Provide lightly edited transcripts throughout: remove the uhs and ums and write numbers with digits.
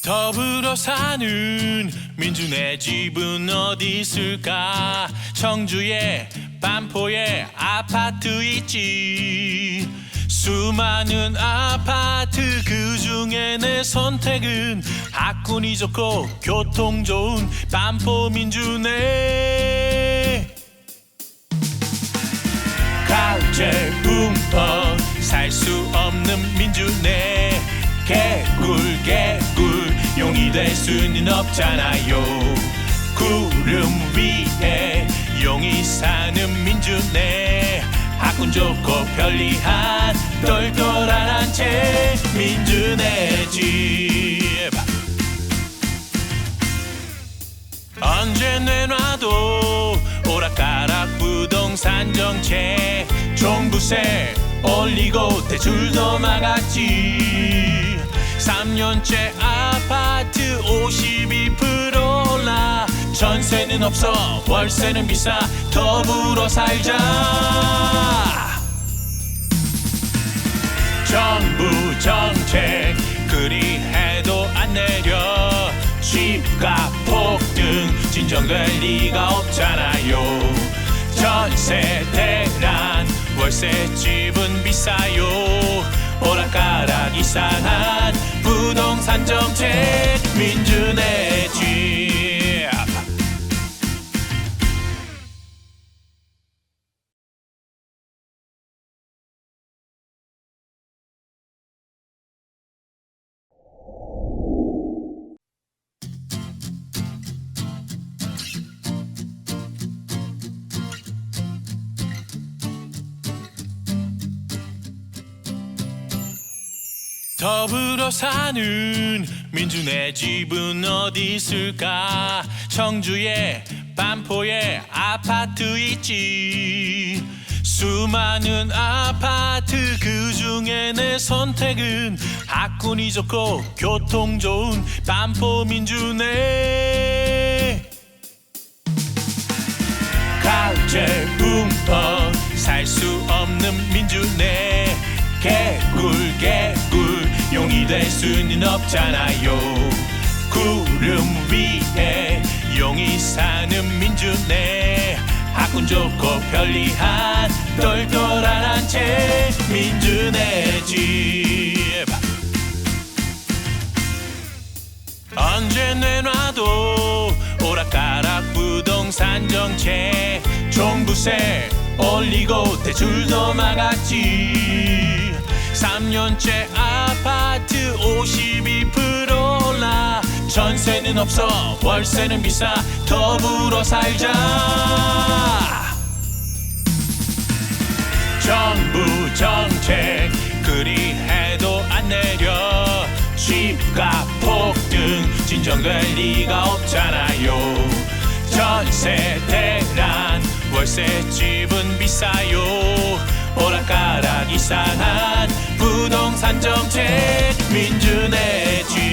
더불어 사는 민준의 집은 어디 있을까? 청주에 반포에 아파트 있지. 수많은 아파트 그중에 내 선택은 학군이 좋고 교통 좋은 반포 민준에. 가을제 붐퍼 살 수 없는 민준에. 개굴 용이 될 수는 없잖아요. 구름 위에 용이 사는 민준에. 학군 좋고 편리한 똘똘한 한 채 민준의 집. 언제 내놔도 오락가락 부동산 정책. 종부세 올리고 대출도 막았지. 3년째 아파트 52% 올라. 전세는 없어 월세는 비싸. 더불어 살자. 정부 정책 그리 해도 안 내려. 집값 폭등 진정될 리가 없잖아요. 전세 대란 월세 집은 비싸요. 오락가락 이상한 부동산 정책 민준의 집. 더불어 사는 민준의 집은 어디 있을까? 청주에 반포에 아파트 있지. 수많은 아파트 그중에 내 선택은 학군이 좋고 교통 좋은 반포 민준에. 가을제 붐퍼 살 수 없는 민준에. 개굴 용이 될 수는 없잖아요. 구름 위에 용이 사는 민준에. 학군 좋고 편리한 똘똘한 한 채 민준의 집. 언제 내놔도 오락가락 부동산 정책. 종부세 올리고 대출도 막았지. 3년째 아파트 52% 올라. 전세는 없어 월세는 비싸. 더불어 살자. 정부 정책 그리 해도 안 내려. 집값 폭등 진정될 리가 없잖아요. 전세 대란 월세 집은 비싸요. 오락가락 이상한 부동산 정책 민준의 집.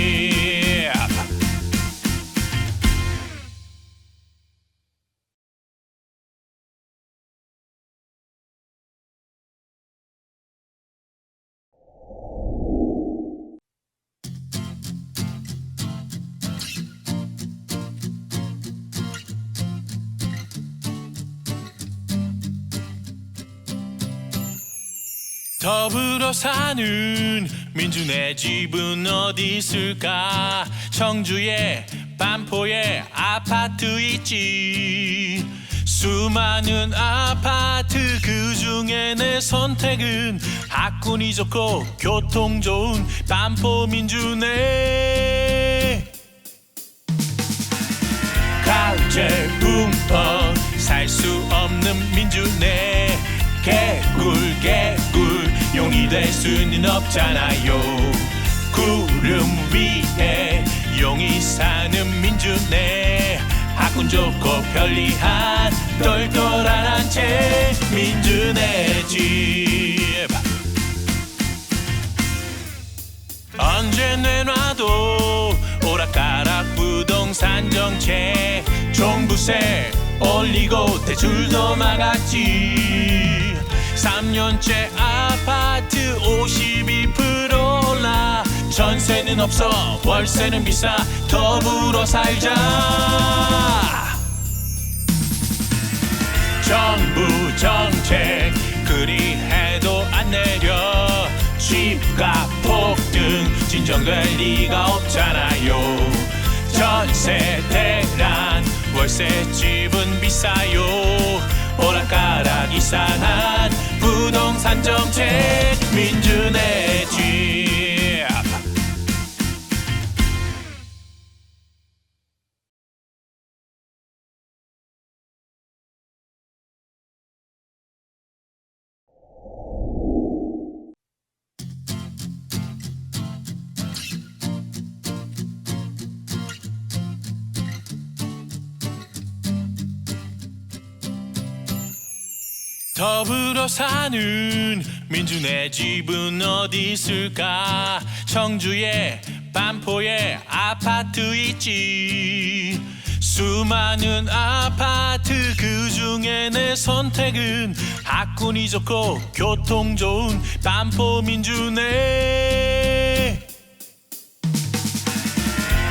더불어 사는 민준의 집은 어디 있을까? 청주에 반포에 아파트 있지. 수많은 아파트 그중에 내 선택은 학군이 좋고 교통 좋은 반포 민준에. 가을제 붐퍼 살 수 없는 민준에. 개굴 용이 될 수는 없잖아요. 구름 위에 용이 사는 민준에. 학군 좋고 편리한 똘똘한 한 채 민준의 집. 언제 내놔도 오락가락 부동산 정책. 종부세 올리고 대출도 막았지. 3년째 아파트 52% 올라. 전세는 없어 월세는 비싸 더불어 살자. 정부 정책 그리 해도 안 내려 집값 폭등 진정될 리가 없잖아요. 전세 대란 월세 집은 비싸요. 오락가락 이상한 부동산 정책 민준의 집. 더불어 사는 민준의 집은 어디 있을까? 청주에 반포에 아파트 있지. 수많은 아파트 그 중에 내 선택은 학군이 좋고 교통 좋은 반포 민준에.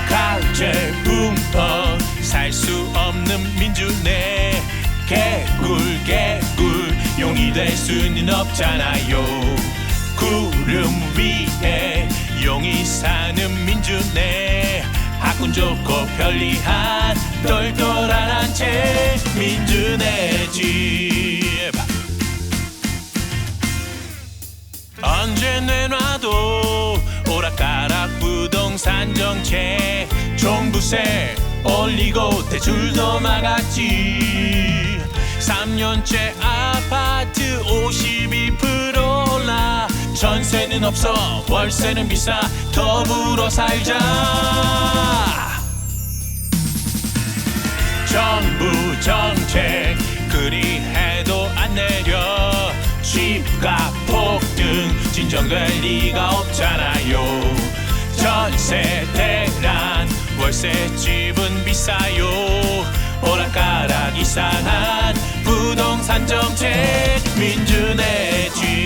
가을제 붕어 살 수 없는 민준에 개굴 용이 될 수는 없잖아요. 구름 위에 용이 사는 민준에 학군 좋고 편리한 똘똘한 한 채 민준의 집. 언제 내놔도 오락가락 부동산 정책 종부세 올리고 대출도 막았지. 3년째 아파트 52% 올라 전세는 없어 월세는 비싸 더불어 살자. 정부 정책 그리 해도 안 내려 집값 폭등 진정될 리가 없잖아요. 전세 대란 월세 집은 비싸요. 오락가락 이상한 부동산 정책 민준의 집.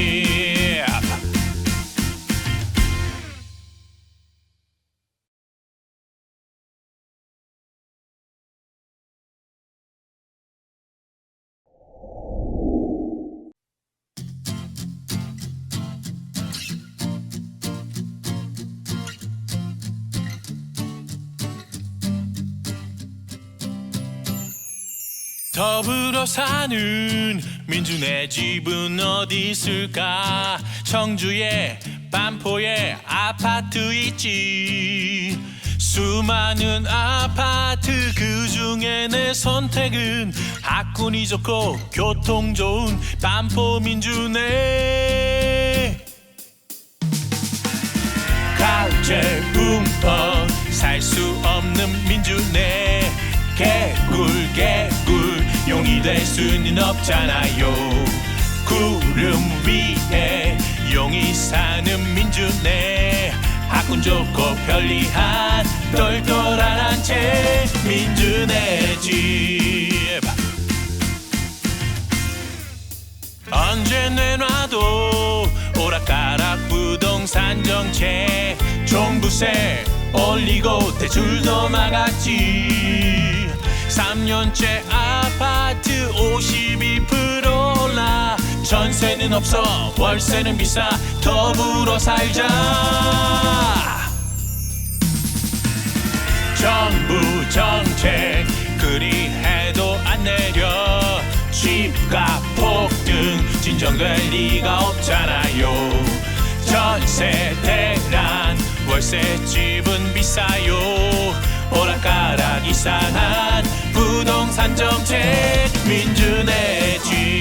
더불어 사는 민준의 집은 어디 있을까? 청주에 반포에 아파트 있지. 수많은 아파트 그 중에 내 선택은 학군이 좋고 교통 좋은 반포 민준에. 가을제 붕어 살 수 없는 민준에 개굴 용이 될 수는 없잖아요. 구름 위에 용이 사는 민준에 학군 좋고 편리한 똘똘한 한 채 민준의 집. 언제 내놔도 오락가락 부동산 정책 종부세 올리고 대출도 막았지. 3년째 아파트 52% 올라 전세는 없어 월세는 비싸 더불어 살자. 정부 정책 그리 해도 안 내려 집값 폭등 진정될 리가 없잖아요. 전세 대란 월세 집은 비싸요. 오락가락 이상한 부동산 정책 민준의 집.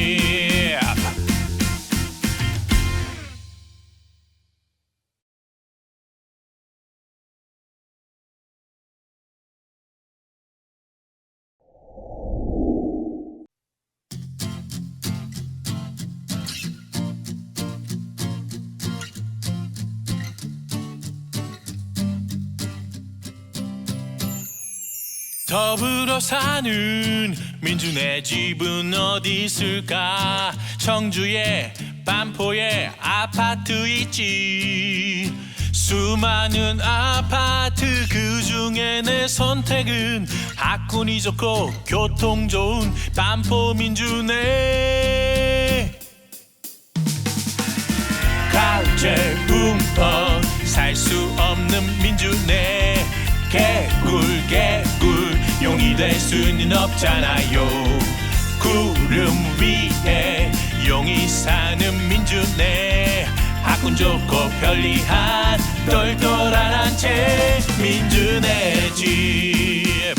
더불어 사는 민준의 집은 어디 있을까? 청주에 반포에 아파트 있지. 수많은 아파트 그중에 내 선택은 학군이 좋고 교통 좋은 반포민주네. 가을철 붕어 살 수 없는 민주네. 개굴 개굴 용이 될 수는 없잖아요. 구름 위에 용이 사는 민주네. 학군 좋고 편리한 똘똘한 한 채 민주네 집.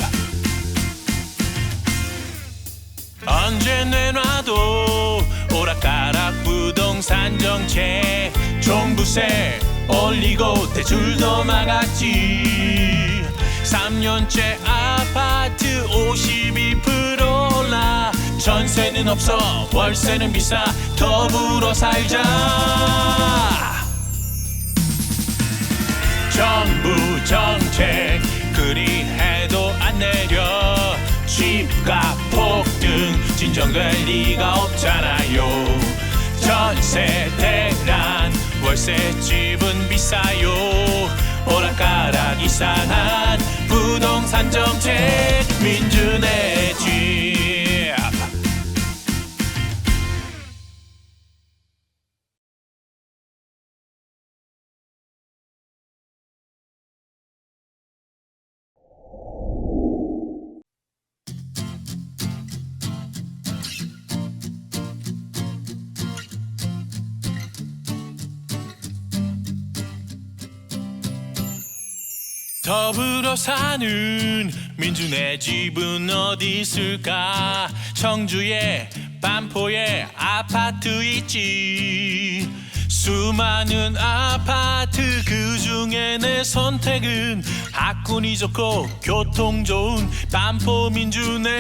언제 내놔도 오락가락 부동산 정책. 종부세 올리고 대출도 막았지. 3년째 아파트 52% 올라. 전세는 없어 월세는 비싸 더불어 살자. 정부 정책 그리 해도 안 내려. 집값 폭등 진정될 리가 없잖아요. 전세 대란 월세 집은 비싸요. 오락가락 이상한 부동산 정책 민주네 집. 더불어 사는 민주네 집은 어디 있을까? 청주에 반포에 아파트 있지. 수많은 아파트 그중에 내 선택은 학군이 좋고 교통 좋은 반포민주네.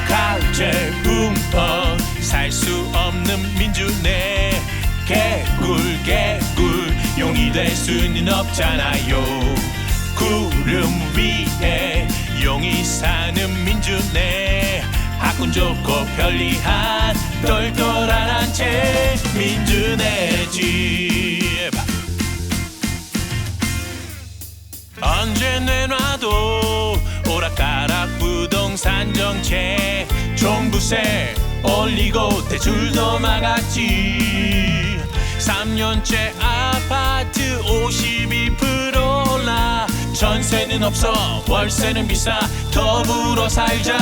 가을철 붕어 살 수 없는 민주네. 개굴 개굴 용이 될 수는 없잖아요. 구름 위에 용이 사는 민주네. 학군 좋고 편리한 똘똘한 한 채 민주네 집. 언제 내놔도 오락가락 부동산 정책. 종부세 올리고 대출도 막았지. 3년째 아파트 52% 올라. 전세는 없어 월세는 비싸 더불어 살자.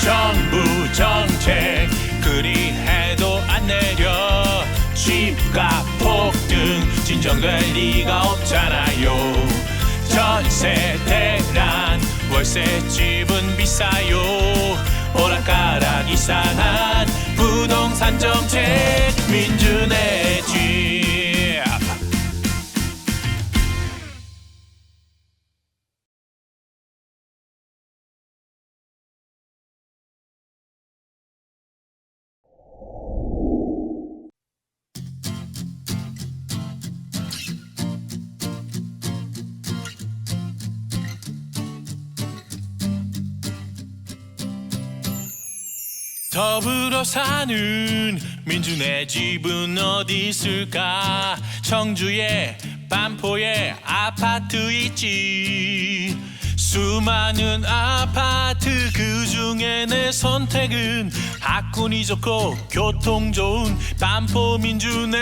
정부 정책 그리 해도 안 내려. 집값 폭등 진정될 리가 없잖아요. 전세 대란 월세 집은 비싸요. 오락가락 이상한 부동산 정책 민주네 집. 더불어 사는 민주네 집은 어디 있을까? 청주에 반포에 아파트 있지. 수많은 아파트 그중에 내 선택은 학군이 좋고 교통 좋은 반포민주네.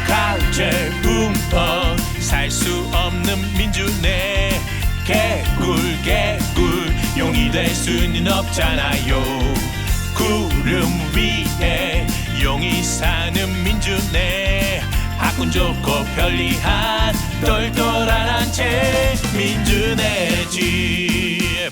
가을철 붕어 살 수 없는 민주네. 개굴 개굴 용이 될 수는 없잖아요. 구름 위에 용이 사는 민주네. 학군 좋고 편리한 똘똘한 한 채 민주네 집.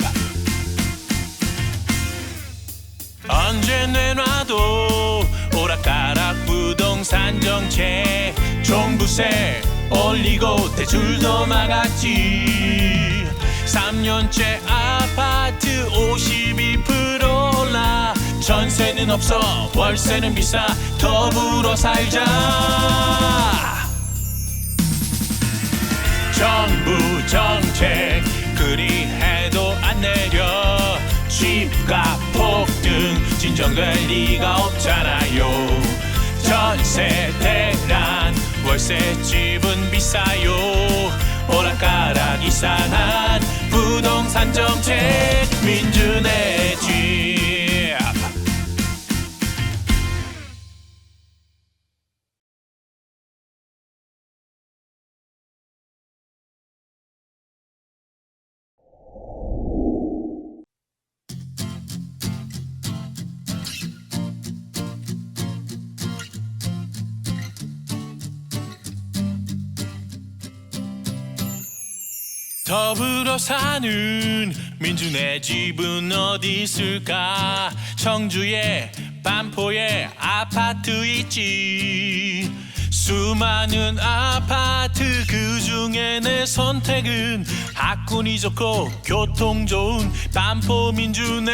언제 내놔도 오락가락 부동산 정책. 종부세 올리고 대출도 막았지. 3년째 아파트 52% 올라. 전세는 없어 월세는 비싸 더불어 살자. 정부 정책 그리 해도 안 내려. 집값 폭등 진정될 리가 없잖아요. 전세 대란 월세 집은 비싸요. 오락가락 이상한 부동산 정책 민준의 집. 더불어 사는 민준의 집은 어디 있을까? 청주에 반포에 아파트 있지. 수많은 아파트 그 중에 내 선택은 학군이 좋고 교통 좋은 반포 민준에.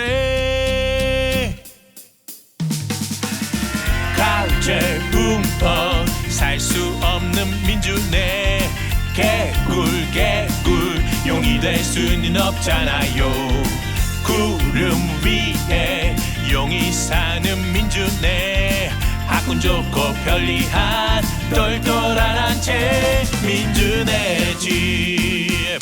가을철 붕어 살 수 없는 민준에. 개굴 용이 될 수는 없잖아요. 구름 위에 용이 사는 민준에. 학군 좋고 편리한 똘똘한 한 채 민준의 집.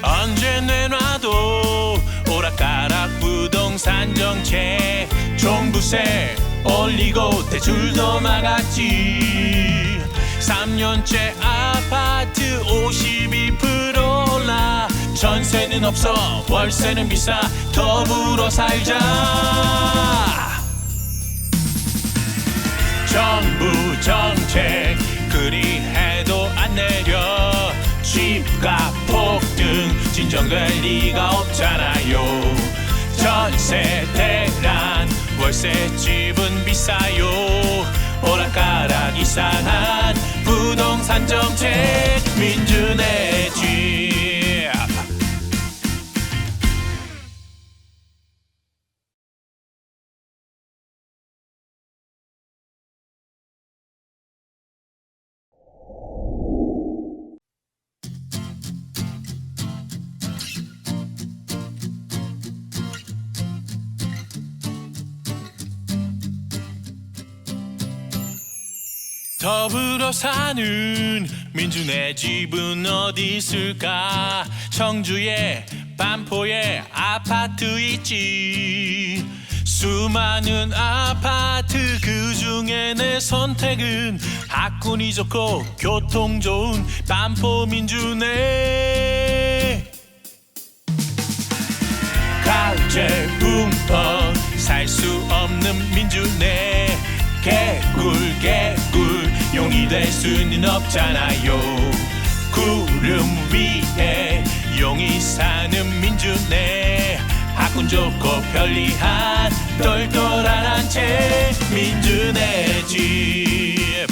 언제 내놔도 오락가락 부동산 정책. 종부세 올리고 대출도 막았지. 3년째 아파트 52% 올라. 전세는 없어 월세는 비싸. 더불어 살자. 정부 정책 그리 해도 안 내려. 집값 폭등 진정될 리가 없잖아요. 전세 대란 월세 집은 비싸요. 오락가락 이상한 부동산 정책 민준의 집. 더불어 사는 민준의 집은 어디 있을까? 청주에 반포에 아파트 있지. 수많은 아파트 그 중에 내 선택은 학군이 좋고 교통 좋은 반포 민준에. 가을철 붕어 살 수 없는 민준에. 개굴 용이 될 수는 없잖아요. 구름 위에 용이 사는 민준에. 학군 좋고 편리한 똘똘한 한 채 민준의 집.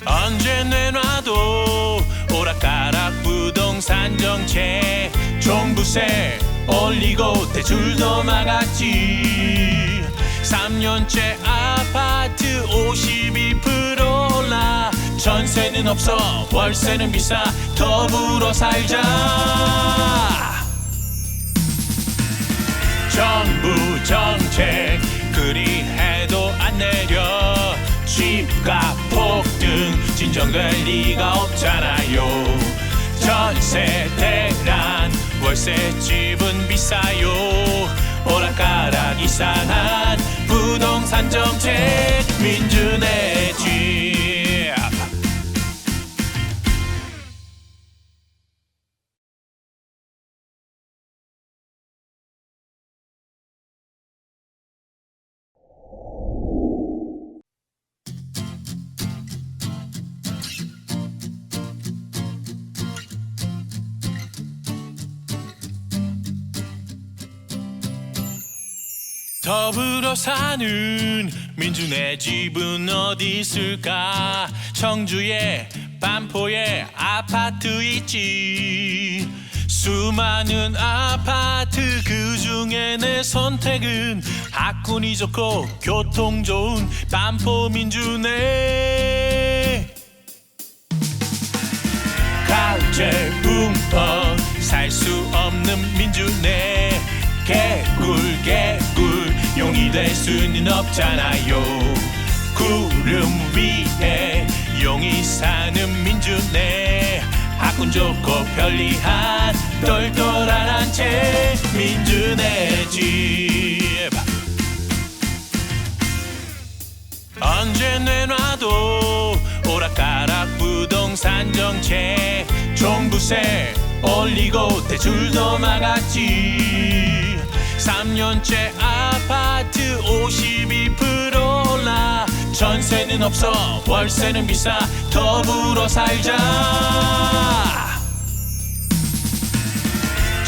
언제 내놔도 오락가락 부동산 정책. 종부세 올리고 대출도 막았지. 3년째 아파트 52% 올라. 전세는 없어 월세는 비싸. 더불어 살자. 정부 정책 그리 해도 안 내려. 집값 폭등 진정될 리가 없잖아요. 전세 대란 월세 집은 비싸요. 오락가락 이상한 부동산 정책 민준의 집. 더불어 사는 민준의 집은 어디 있을까? 청주에 반포에 아파트 있지. 수많은 아파트 그 중에 내 선택은 학군이 좋고 교통 좋은 반포 민준에. 가을제 붕어 살 수 없는 민주네 개굴 개굴 용이 될 수는 없잖아요. 구름 위에 용이 사는 민주네 학군 좋고 편리한 똘똘한 한 채 민주네 집. 언제 내놔도 오락가락 부동산 정책 종부세 올리고 대출도 막았지. 3년째 아파트 52% 올라 전세는 없어 월세는 비싸 더불어 살자.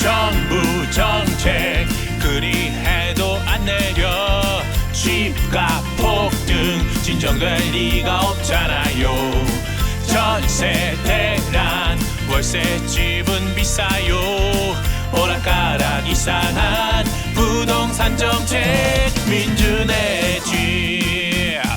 정부 정책 그리 해도 안 내려 집값 폭등 진정될 리가 없잖아요. 전세 대란 월세 집은 비싸요. 오락가락 이상한 부동산 정책 민주네 집.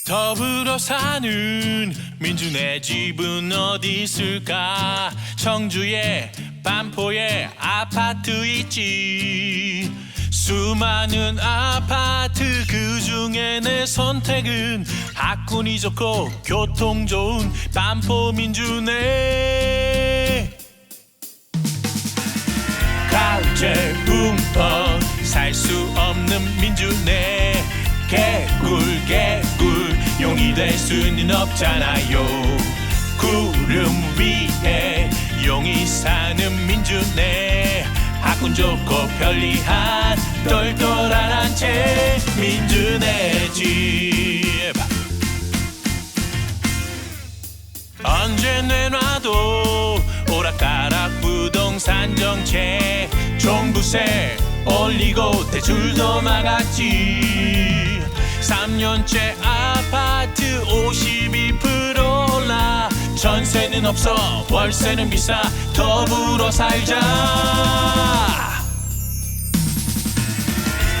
더불어 사는 민주네 집은 어디 있을까? 청주에 반포에 아파트 있지. 수많은 아파트 그중에 내 선택은 학군이 좋고 교통 좋은 반포 민주네. 가을제 붕어 살 수 없는 민주네 개굴 개굴 용이 될 수는 없잖아요. 구름 위에 용이 사는 민주네 학군 좋고 편리한 똘똘한 한 채 민주네 집. 언제 내놔도 오락가락 부동산 정책 종부세 올리고 대출도 막았지. 3년째 아파트 52% 올라 전세는 없어 월세는 비싸 더불어 살자.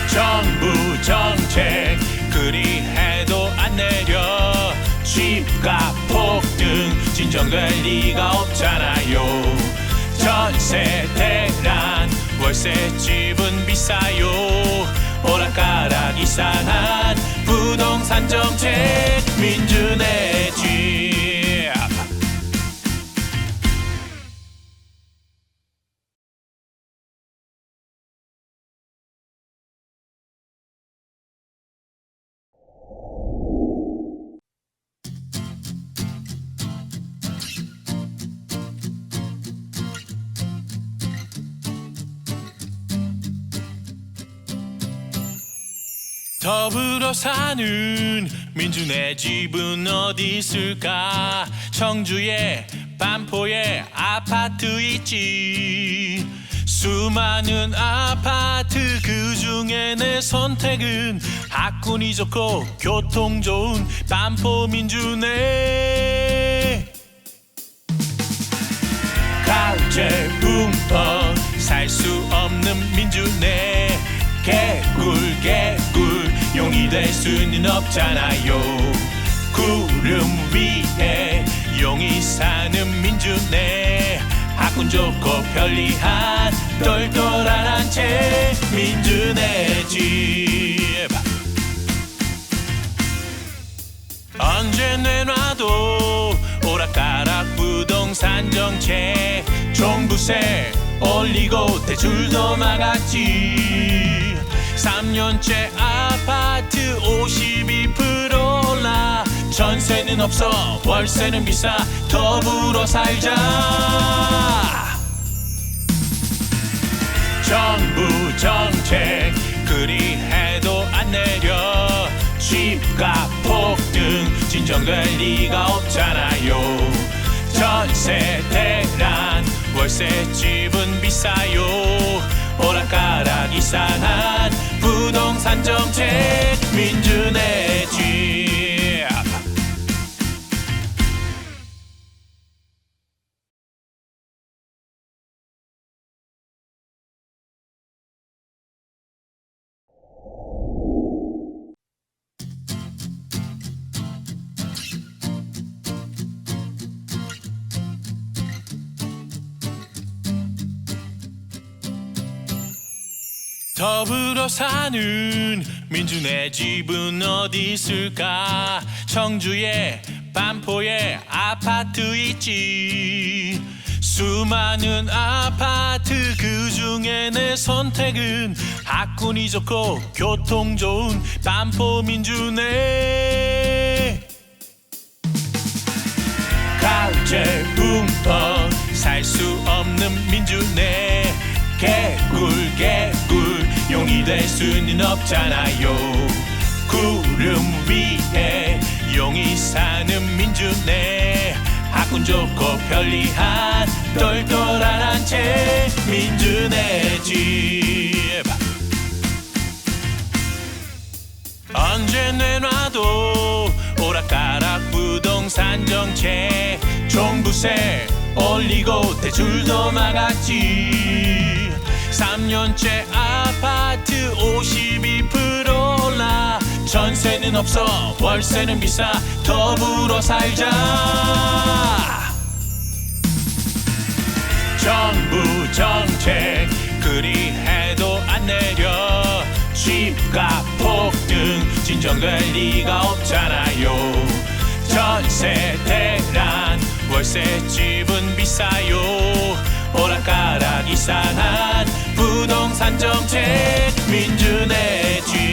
정부 정책 그리 해도 안 내려 집값 폭등 진정될 리가 없잖아요. 전세 대란 월세 집은 비싸요. 오락가락 이상한 부동산 정책 민주네 집. 더불어 사는 민주네 집은 어디 있을까? 청주에 반포에 아파트 있지. 수많은 아파트 그중에 내 선택은 학군이 좋고 교통 좋은 반포 민주네. 가을제 붕어 살 수 없는 민주네 개굴 개굴 용이 될 수는 없잖아요. 구름 위에 용이 사는 민주네 학군 좋고 편리한 똘똘한 한 채 민주네 집. 언제 내놔도 오락가락 부동산 정책 종부세 올리고 대출도 막았지. 3년째 아파트 52% 올라 전세는 없어 월세는 비싸 더불어 살자. 정부 정책 그리 해도 안 내려 집값 폭등 진정될 리가 없잖아요. 전세 대란 월세 집은 비싸요. 오락가락 이상한 부동산 정책 민준의 집. 더불어 사는 민준의 집은 어디 있을까? 청주에 반포에 아파트 있지. 수많은 아파트 그 중에 내 선택은 학군이 좋고 교통 좋은 반포 민준의 가을제 붕어 살 수 없는 민준의 개굴 용이 될 수는 없잖아요. 구름 위에 용이 사는 민준의 학군 좋고 편리한 똘똘한 한 채 민준의 집. 언제 내놔도 오락가락 부동산 정책 종부세 올리고 대출도 막았지. 3년째 아파트 52% 올라. 전세는 없어 월세는 비싸 더불어 살자. 정부 정책 그리 해도 안 내려. 집값 폭등 진정될 리가 없잖아요. 전세 대란 월세 집은 비싸요. 오락가락 이상한 부동산 정책 민준의 집.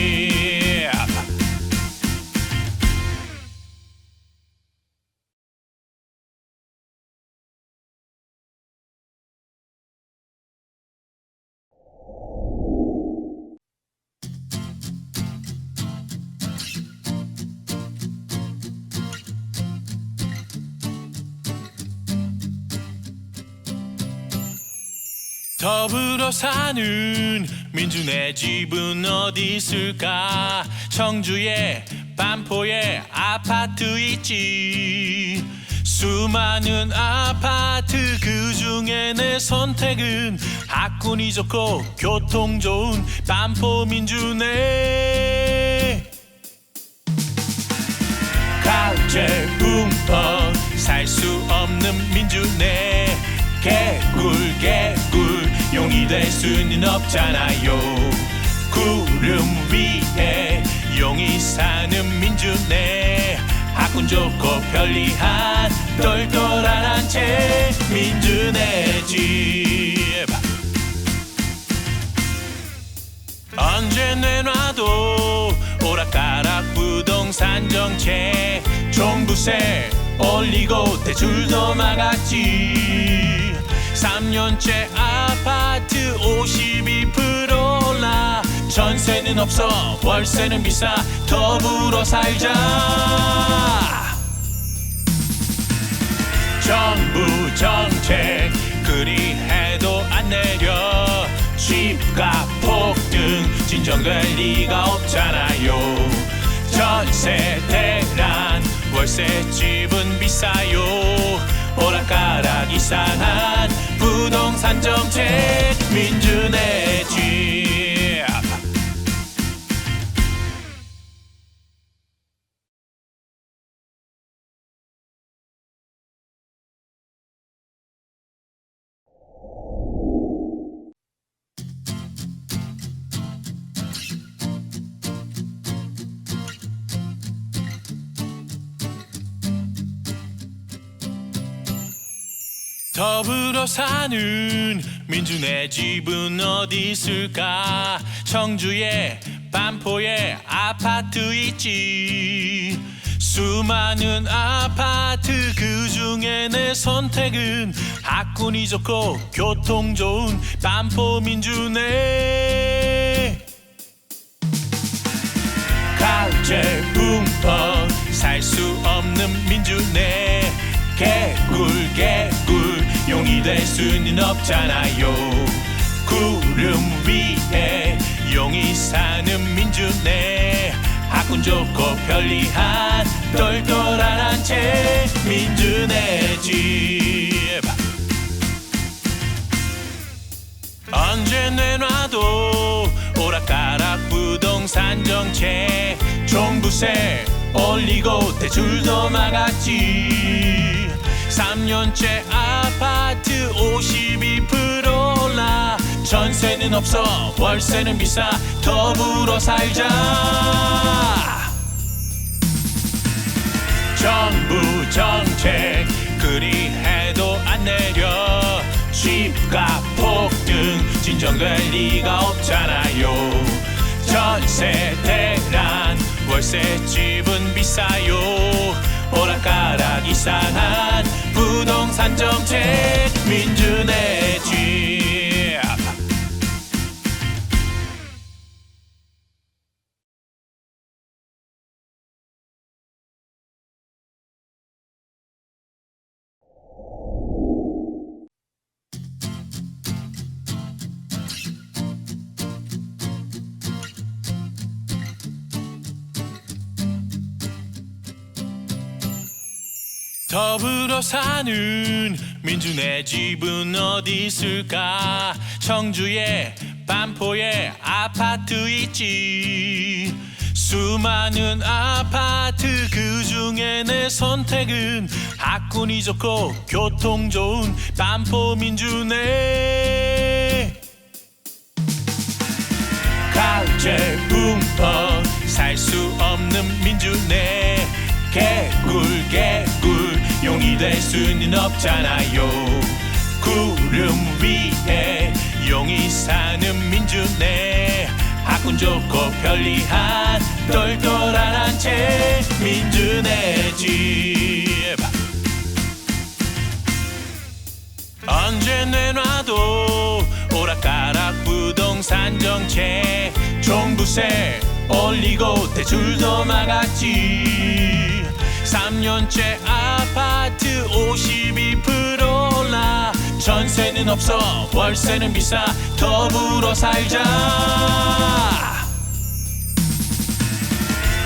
더불어 사는 민준의 집은 어디 있을까? 청주에 반포에 아파트 있지. 수많은 아파트 그 중에 내 선택은 학군이 좋고 교통 좋은 반포 민준의 가을제 붕어 살 수 없는 민준의 개굴 용이 될 수는 없잖아요. 구름 위에 용이 사는 민준의 학군 좋고 편리한 똘똘한 한 채 민준의 집. 언제 내놔도 오락가락 부동산 정책 종부세 올리고 대출도 막았지. 3년째 아파트 52% 올라. 전세는 없어 월세는 비싸 더불어 살자. 정부 정책 그리 해도 안 내려. 집값 폭등 진정될 리가 없잖아요. 전세 대란 월세 집은 비싸요. 오락가락 이상한 부동산 정책 민준의 집. 더불어 사는 민준의 집은 어디 있을까? 청주에 반포에 아파트 있지. 수많은 아파트 그 중에 내 선택은 학군이 좋고 교통 좋은 반포 민준의 가을제 붕어 살 수 없는 민준의 개굴 용이 될 수는 없잖아요. 구름 위에 용이 사는 민주네. 학군 좋고 편리한 똘똘한 한 채 민주네 집. 언제 내놔도 오락가락 부동산 정책. 종부세 올리고 대출도 막았지. 3년째 아파트 52% 올라. 전세는 없어 월세는 비싸 더불어 살자. 정부 정책 그리 해도 안 내려. 집값 폭등 진정될 리가 없잖아요. 전세 대란 월세 집은 비싸요. 오락가락 이상한 부동산 정책 민주네 집. 더불어 사는 민주네 집은 어디 있을까? 청주에 반포에 아파트 있지. 수많은 아파트 그 중에 내 선택은 학군이 좋고 교통 좋은 반포 민주네. 가을제 붕어 살 수 없는 민주네. 개굴 용이 될 수는 없잖아요. 구름 위에 용이 사는 민주네. 학군 좋고 편리한 똘똘한 한 채 민주네 집. 언제 내놔도 오락가락 부동산 정책. 종부세 올리고 대출도 막았지. 3년째 아파트 52% 올라. 전세는 없어 월세는 비싸 더불어 살자.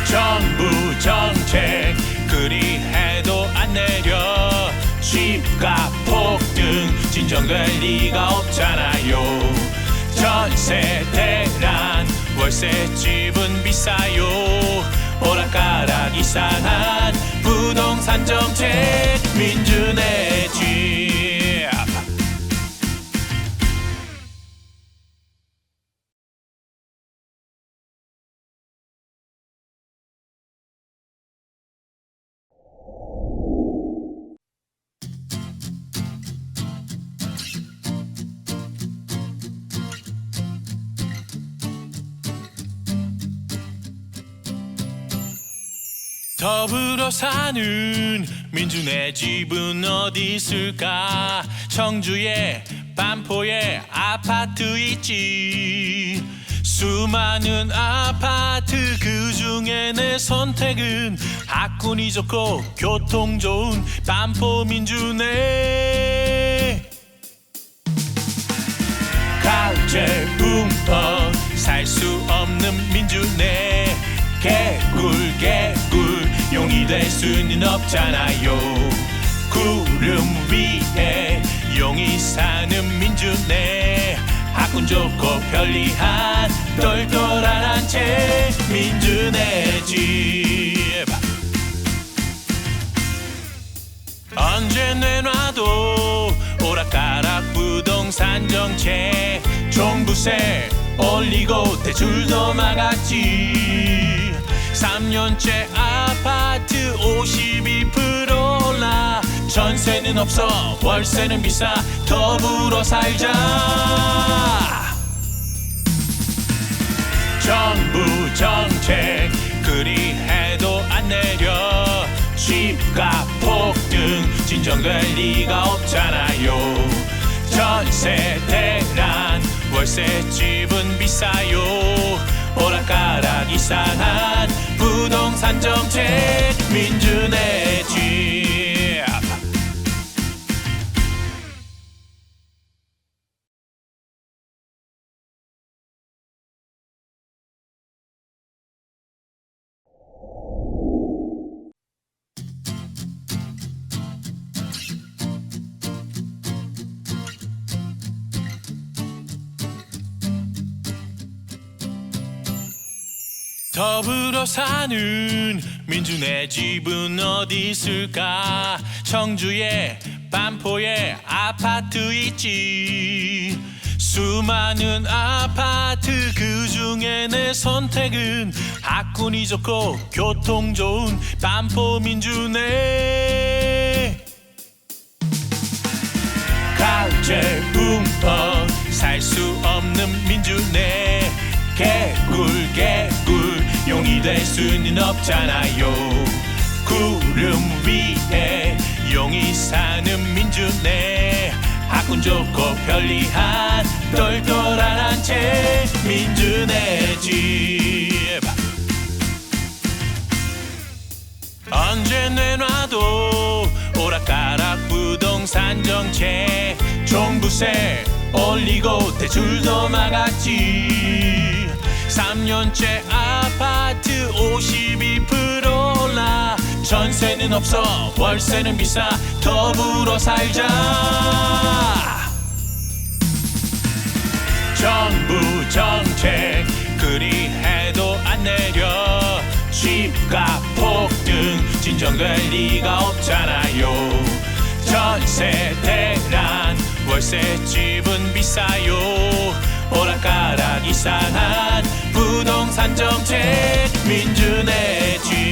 정부 정책 그리 해도 안 내려. 집값 폭등 진정될 리가 없잖아요. 전세 대란 월세 집은 비싸요. 오락가락 이상한 부동산 정책 민주네 집. 더불어 사는 민주네 집은 어디 있을까? 청주에 반포에 아파트 있지. 수많은 아파트 그 중에 내 선택은 학군이 좋고 교통 좋은 반포 민주네. 가을제 붕어 살 수 없는 민주네. 개굴 용이 될 수는 없잖아요. 구름 위에 용이 사는 민주네. 학군 좋고 편리한 똘똘한 한 채 민주네 집. 언제 내놔도 오락가락 부동산 정책. 종부세 올리고 대출도 막았지. 3년째 아파트 52% 올라. 전세는 없어 월세는 비싸 더불어 살자. 정부 정책 그리 해도 안 내려. 집값 폭등 진정될 리가 없잖아요. 전세 대란 월세 집은 비싸요. 오락가락 이상한 부동산 정책 민주네 집. 더불어 사는 민준의 집은 어디 있을까? 청주에 반포에 아파트 있지. 수많은 아파트 그 중에 내 선택은 학군이 좋고 교통 좋은 반포 민준에. 가을철 붐퍼 살 수 없는 민준에. 개굴 용이 될 수는 없잖아요. 구름 위에 용이 사는 민준에. 학군 좋고 편리한 똘똘한 한 채 민준의 집. 언제 내놔도 오락가락 부동산 정책. 종부세 올리고 대출도 막았지. 3년째 아파트 52% 올라. 전세는 없어 월세는 비싸. 더불어 살자. 정부 정책 그리 해도 안 내려. 집값 폭등 진정될 리가 없잖아요. 전세 대란 월세 집은 비싸요. 오락가락 이상한 부동산 정책 민준의 집.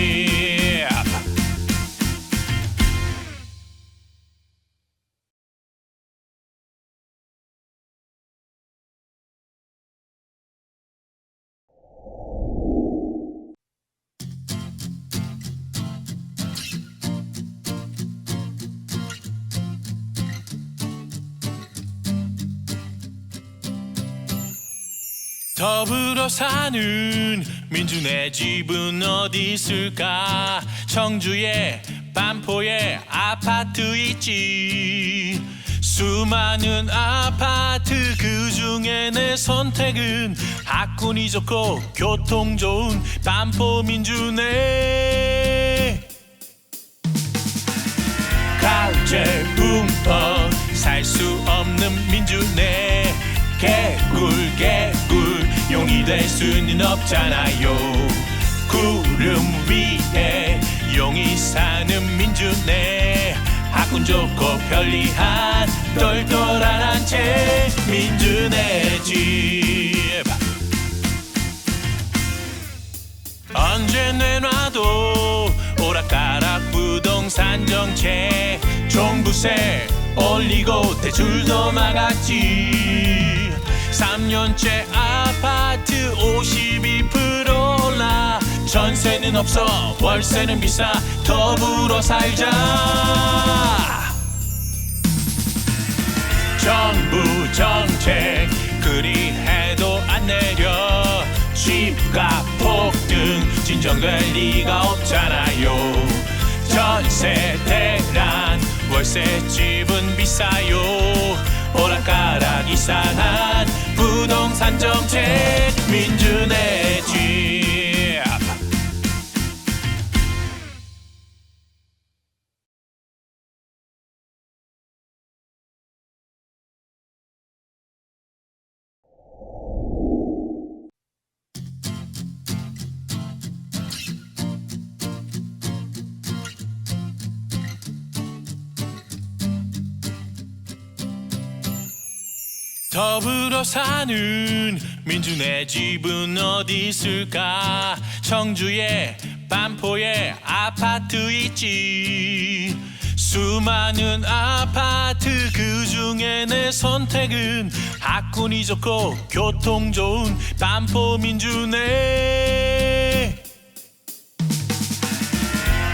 더불어 사는 민준의 집은 어디 있을까? 청주에 반포에 아파트 있지. 수많은 아파트 그 중에 내 선택은 학군이 좋고 교통 좋은 반포 민준에. 가을철 붐퍼 살 수 없는 민준에. 개굴 용이 될 수는 없잖아요. 구름 위에 용이 사는 민준에. 학군 좋고 편리한 똘똘한 한 채 민준의 집. 언제 내놔도 오락가락 부동산 정책. 종부세 올리고 대출도 막았지. 3년째 아파트 52% 올라. 전세는 없어 월세는 비싸. 더불어 살자. 정부 정책 그리 해도 안 내려. 집값 폭등 진정될 리가 없잖아요. 전세 대란 월세 집은 비싸요. 오락가락 이상한 부동산 정책 민준의 집. 더불어 사는 민준의 집은 어디 있을까? 청주에 반포에 아파트 있지. 수많은 아파트 그 중에 내 선택은 학군이 좋고 교통 좋은 반포 민준에.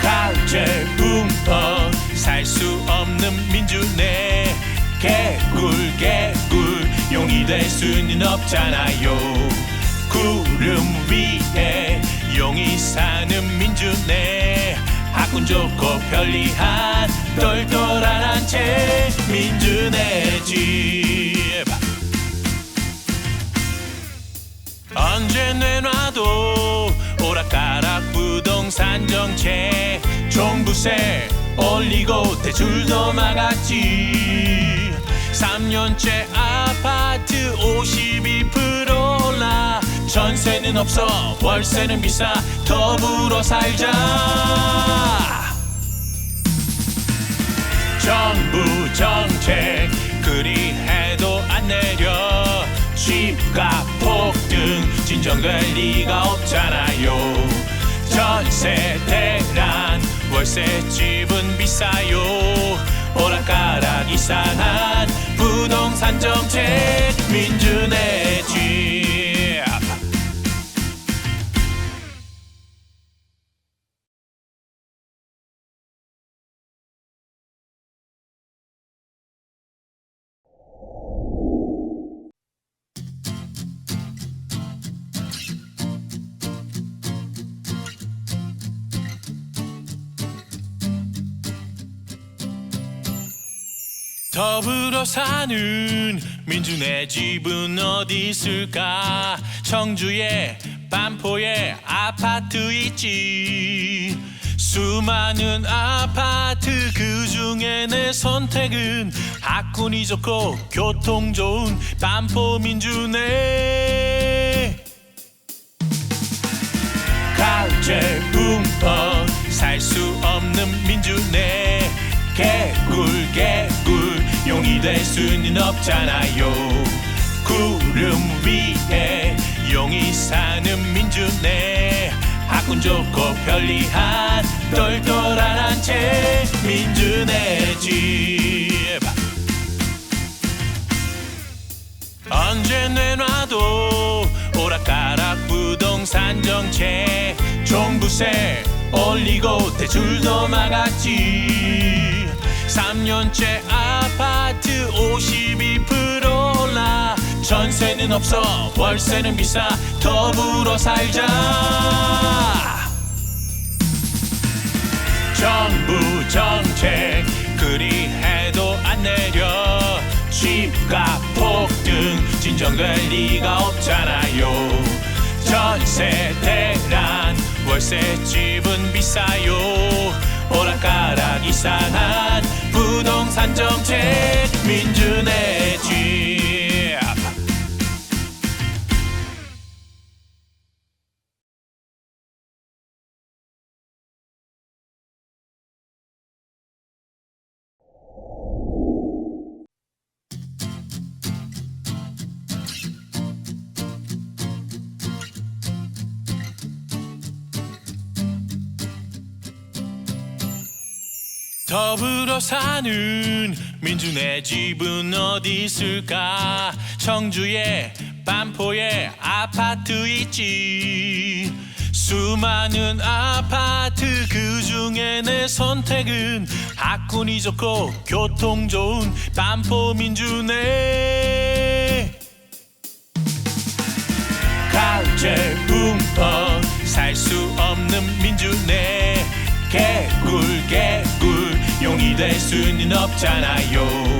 가을철 붐퍼 살 수 없는 민준에. 개굴 용이 될 수는 없잖아요. 구름 위에 용이 사는 민준에. 학군 좋고 편리한 똘똘한 한 채 민준의 집. 언제 내놔도 오락가락 부동산 정책. 종부세 올리고 대출도 막았지. 3년째 아파트 52% 올라. 전세는 없어 월세는 비싸 더불어 살자. 정부 정책 그리 해도 안 내려. 집값 폭등 진정될 리가 없잖아요. 전세 대란 월세 집은 비싸요. 오락가락 이상한 부동산 정책 민준의 집. 더불어 사는 민준의 집은 어디 있을까? 청주에 반포에 아파트 있지. 수많은 아파트 그중에 내 선택은 학군이 좋고 교통 좋은 반포 민준에. 가을제 붕펑 살 수 없는 민준에. 개굴 용이 될 수는 없잖아요. 구름 위에 용이 사는 민준에. 학군 좋고 편리한 똘똘한 한 채 민준의 집. 언제 내놔도 오락가락 부동산 정책. 종부세 올리고 대출도 막았지. 3년째 아파트 52% 올라. 전세는 없어 월세는 비싸 더불어 살자. 정부 정책 그리 해도 안 내려. 집값 폭등 진정될 리가 없잖아요. 전세 대란 월세 집은 비싸요. 오락가락 이상한 부동산 정책 민준의 집. 더불어 사는 민준의 집은 어디 있을까? 청주에 반포에 아파트 있지. 수많은 아파트 그중에 내 선택은 학군이 좋고 교통 좋은 반포 민준에. 가을제 붕펑 살 수 없는 민준에. 개굴 용이 될 수는 없잖아요.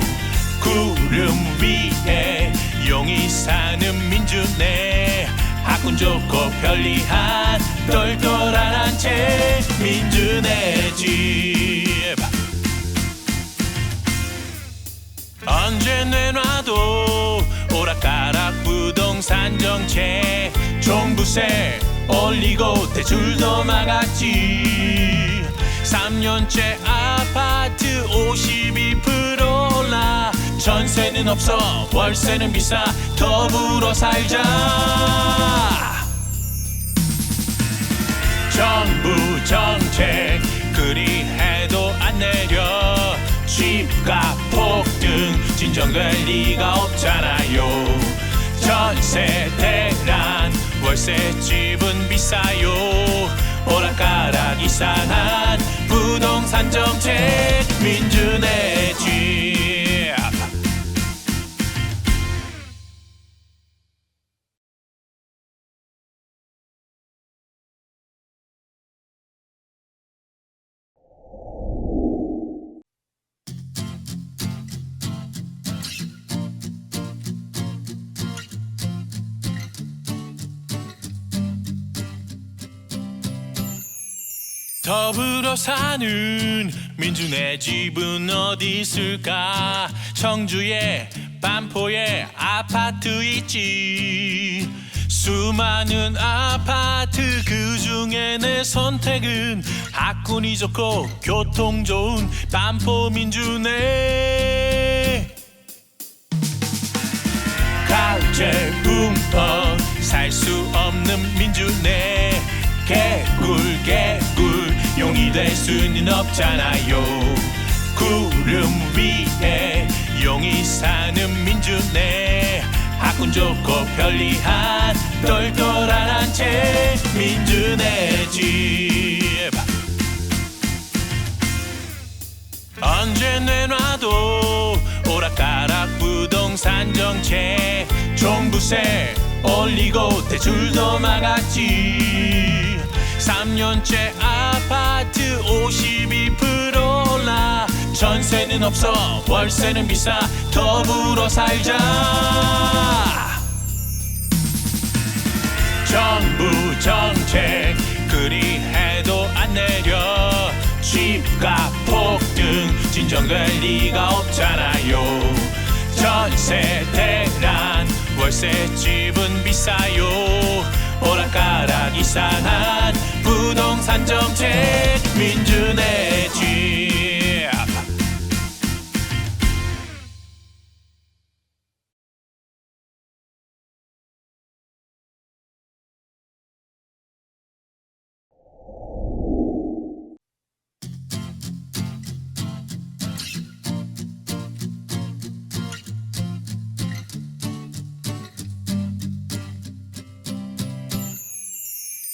구름 위에 용이 사는 민준에. 학군 좋고 편리한 똘똘한 한 채 민준의 집. 언제 내놔도 오락가락 부동산 정책. 종부세 올리고 대출도 막았지. 3년째 아파트 52% 올라. 전세는 없어 월세는 비싸 더불어 살자. 정부 정책 그리 해도 안 내려. 집값 폭등 진정될 리가 없잖아요. 전세 대란 월세 집은 비싸요. 오락가락 이상한 부동산 정책 민준의 집. 더불어 사는 민준의 집은 어디 있을까? 청주에 반포에 아파트 있지. 수많은 아파트 그중에 내 선택은 학군이 좋고 교통 좋은 반포민주네. 가을철 붕어 살 수 없는 민주네. 개굴 개굴 용이 될 수는 없잖아요. 구름 위에 용이 사는 민주네. 학군 좋고 편리한 똘똘한 한 채 민주네 집. 언제 내놔도 오락가락 부동산 정책. 종부세 올리고 대출도 막았지. 3년째 아파트 52% 올라. 전세는 없어 월세는 비싸 더불어 살자. 정부 정책 그리 해도 안 내려. 집값 폭등 진정될 리가 없잖아요. 전세 대란 월세 집은 비싸요. 오락가락 이상한 부동산 정책 민주네 집.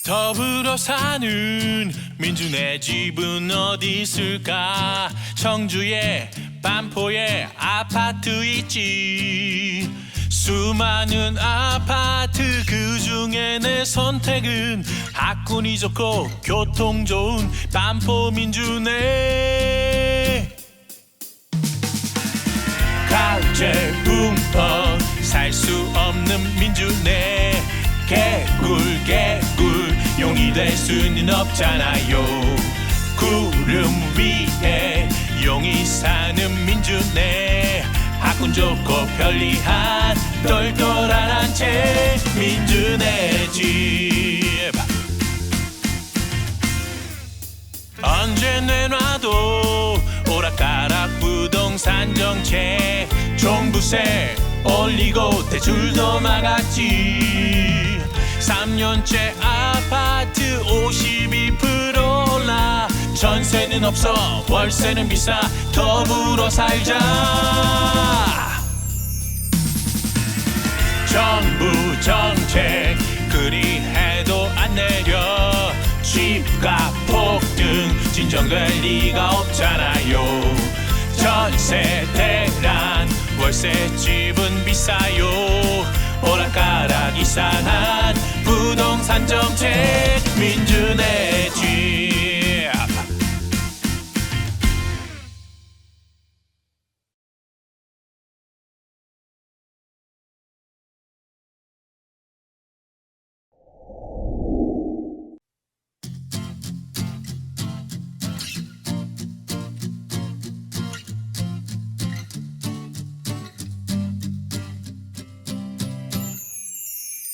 더불어 사는 민주네 집은 어디 있을까? 청주에 반포에 아파트 있지. 수많은 아파트 그중에 내 선택은 학군이 좋고 교통 좋은 반포민주네. 가을철 붕어 살 수 없는 민주네. 개굴 개굴 용이 될 수는 없잖아요. 구름 위에 용이 사는 민주네. 학군 좋고 편리한 똘똘한 한 채 민주네 집. 언제 내놔도 오락가락 부동산 정책. 종부세 올리고 대출도 막았지. 3년째 아파트 52% 올라. 전세는 없어 월세는 비싸 더불어 살자. 정부 정책 그리 해도 안 내려. 집값 폭등 진정될 리가 없잖아요. 전세 대란 월세 집은 비싸요. 오락가락 이상한 부동산 정책 민주네 집.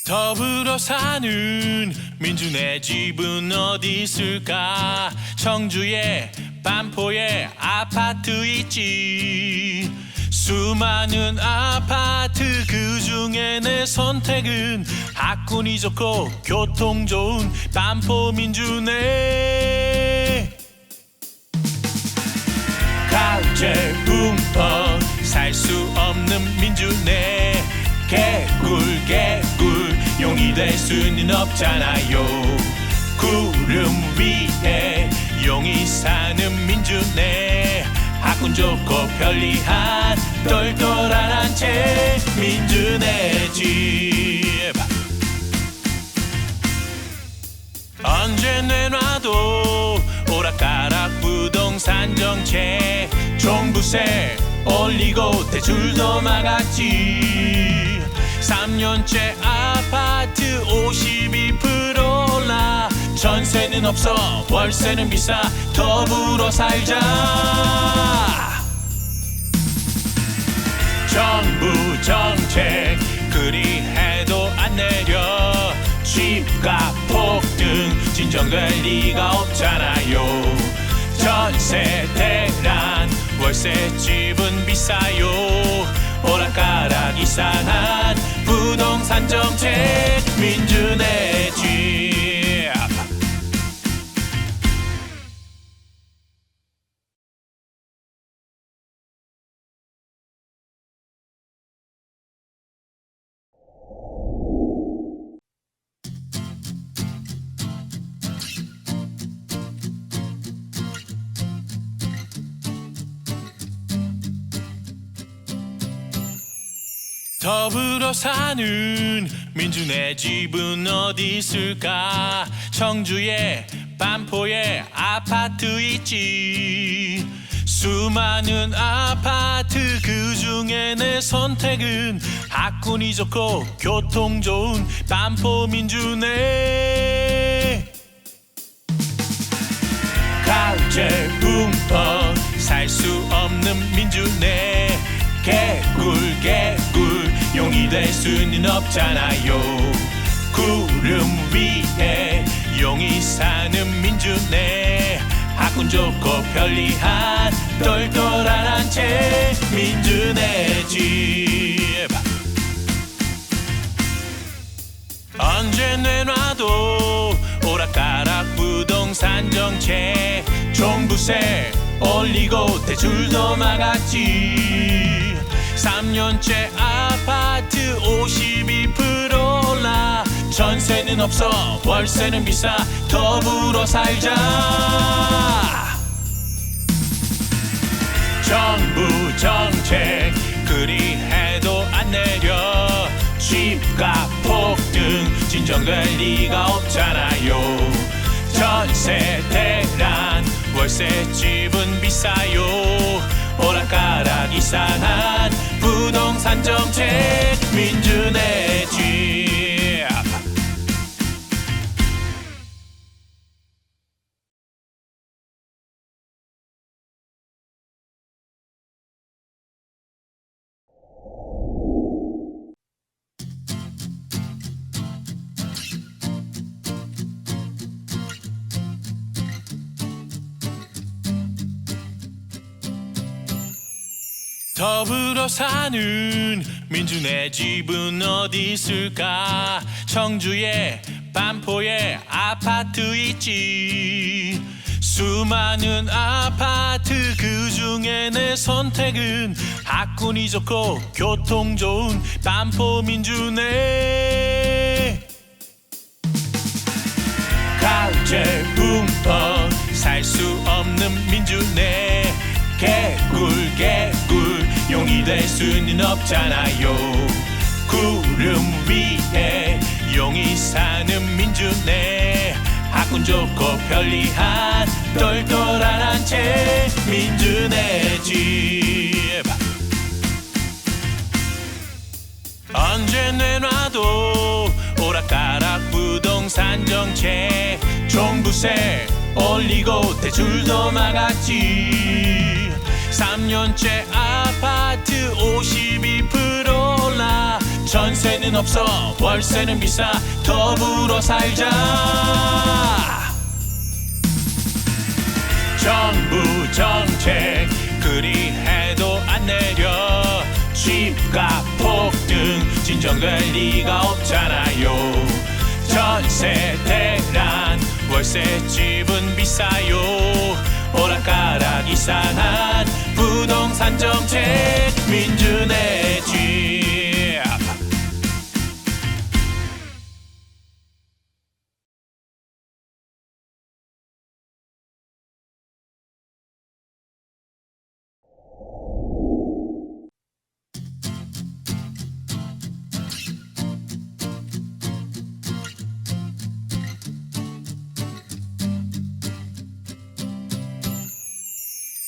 더불어 사는 민주네 집은 어디 있을까? 청주에 반포에 아파트 있지. 수많은 아파트 그중에 내 선택은 학군이 좋고 교통 좋은 반포민주네. 가을철 붕어 살 수 없는 민주네. 개굴 개굴 용이 될 수는 없잖아요. 구름 위에 용이 사는 민주네. 학군 좋고 편리한 똘똘한 한 채 민주네 집. 언제 내놔도 오락가락 부동산 정책. 종부세 올리고 대출도 막았지. 3년째 아파트 52% 올라. 전세는 없어 월세는 비싸 더불어 살자. 정부 정책 그리 해도 안 내려. 집값 폭등 진정될 리가 없잖아요. 전세 대란 월세집은 비싸요. 오락가락 이상한 부동산 정책 민준의 집. 더불어 사는 민준의 집은 어디 있을까? 청주에 반포에 아파트 있지. 수많은 아파트 그 중에 내 선택은 학군이 좋고 교통 좋은 반포 민준에. 가을제 붕어 살 수 없는 민준에. 개굴 용이 될 수는 없잖아요. 구름 위에 용이 사는 민준에. 학군 좋고 편리한 똘똘한 한 채 민준의 집. 언제 내놔도 오락가락 부동산 정책. 종부세 올리고 대출도 막았지. 3년째 아파트 52% 올라. 전세는 없어 월세는 비싸. 더불어 살자. 정부 정책 그리 해도 안 내려. 집값 폭등 진정될 리가 없잖아요. 전세 대란 월세집은 비싸요. 오락가락 이상한 부동산 정책 민준의 집. 더불어 사는 민준의 집은 어디 있을까? 청주에 반포에 아파트 있지. 수많은 아파트 그 중에 내 선택은 학군이 좋고 교통 좋은 반포 민준에. 가을제 붕어 살 수 없는 민준에. 개굴 용이 될 수는 없잖아요. 구름 위에 용이 사는 민준에. 학군 좋고 편리한 똘똘한 한 채 민준의 집. 언제 내놔도 오락가락 부동산 정책. 종부세 올리고 대출도 막았지. 3년째 아파트 52% 올라. 전세는 없어 월세는 비싸. 더불어 살자. 정부 정책 그리 해도 안 내려. 집값 폭등 진정될 리가 없잖아요. 전세 대란 월세집은 비싸요. 오락가락 이상한 부동산 정책 민준의 집.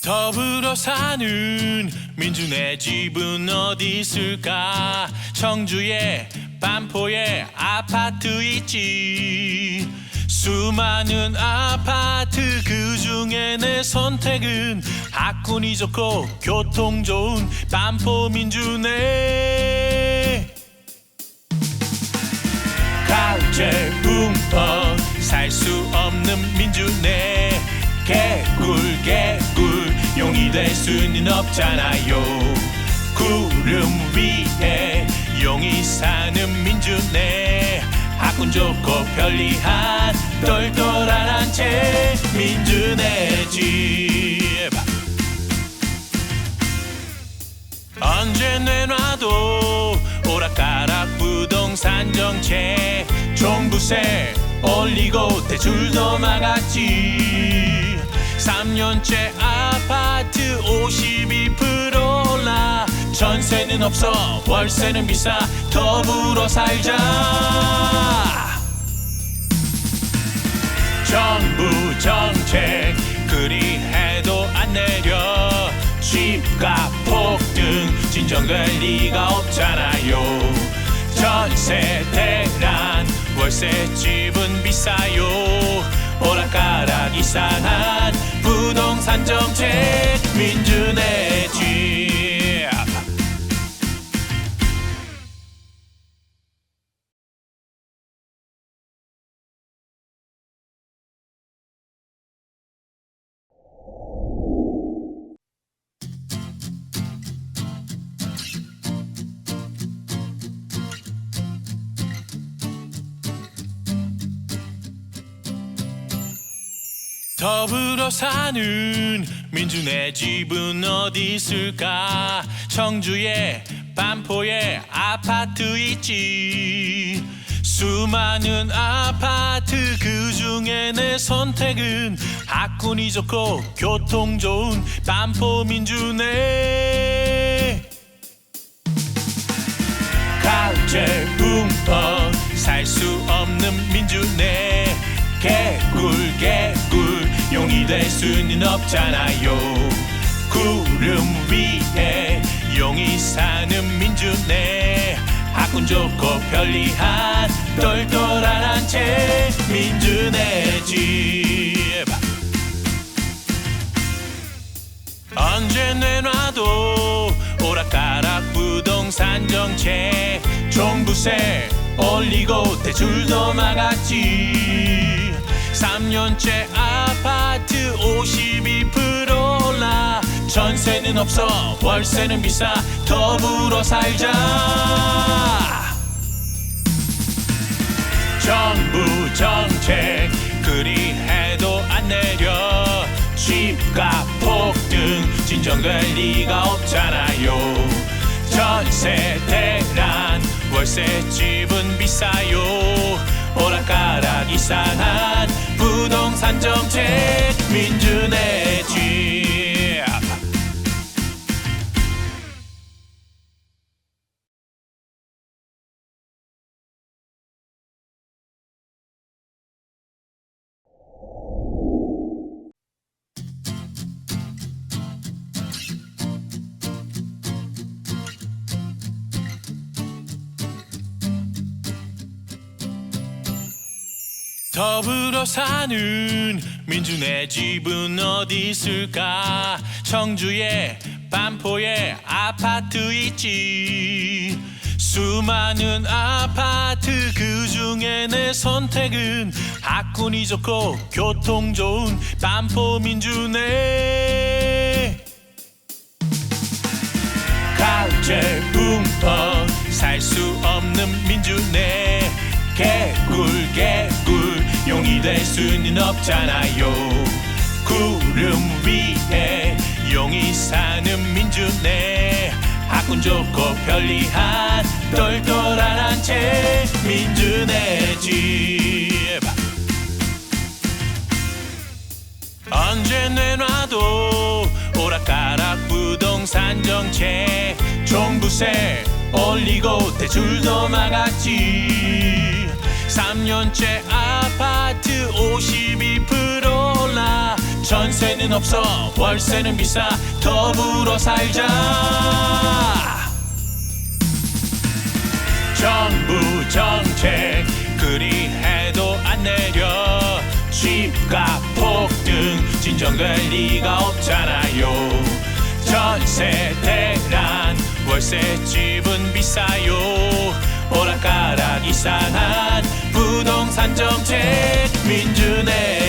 더불어 사는 민준의 집은 어디 있을까? 청주에 반포에 아파트 있지. 수많은 아파트 그 중에 내 선택은 학군이 좋고 교통 좋은 반포 민준에. 가을제 붕어 살 수 없는 민주네 개굴 개굴 용이 될 수는 없잖아요. 구름 위에 용이 사는 민주네 학군 좋고 편리한 똘똘한 한 채 민주네 집. 언제 내놔도 오락가락 부동산 정책 종부세 올리고 대출도 막았지. 3년째 아파트 52% 올라 전세는 없어 월세는 비싸 더불어 살자. 정부 정책 그리 해도 안 내려 집값 폭등 진정될 리가 없잖아요. 전세 대란 월세 집은 비싸요. 오락가락 이상한 부동산 정책 민주네 집. 더불어 사는 민주네 집은 어디 있을까? 청주에 반포에 아파트 있지. 수많은 아파트 그중에 내 선택은 학군이 좋고 교통 좋은 반포 민주네. 가을제 붕어 살 수 없는 민주네 개굴 개굴 용이 될 수는 없잖아요. 구름 위에 용이 사는 민주네 학군 좋고 편리한 똘똘한 한 채 민주네 집. 언제 내놔도 오락가락 부동산 정책 종부세 올리고 대출도 막았지. 3년째 아파트 52% 올라 전세는 없어 월세는 비싸 더불어 살자. 정부 정책 그리 해도 안 내려 집값 폭등 진정될 리가 없잖아요. 전세 대란 월세 집은 비싸요. 오락가락 이상한 부동산 정책 민주네 집. 더불어 사는 민주네 집은 어디 있을까? 청주에 반포에 아파트 있지. 수많은 아파트 그중에 내 선택은 학군이 좋고 교통 좋은 반포 민주네. 가을제 붕어 살 수 없는 민주네 개굴 개굴 용이 될 수는 없잖아요. 구름 위에 용이 사는 민주네 학군 좋고 편리한 똘똘한 한 채 민주네 집. 언제 내놔도 오락가락 부동산 정책 종부세 올리고 대출도 막았지. 3년째 아파트 52% 올라 전세는 없어 월세는 비싸 더불어 살자. 정부 정책 그리 해도 안 내려 집값 폭등 진정될 리가 없잖아요. 전세 대란 월세 집은 비싸요. 오락가락 이상한 부동산 정책 민준의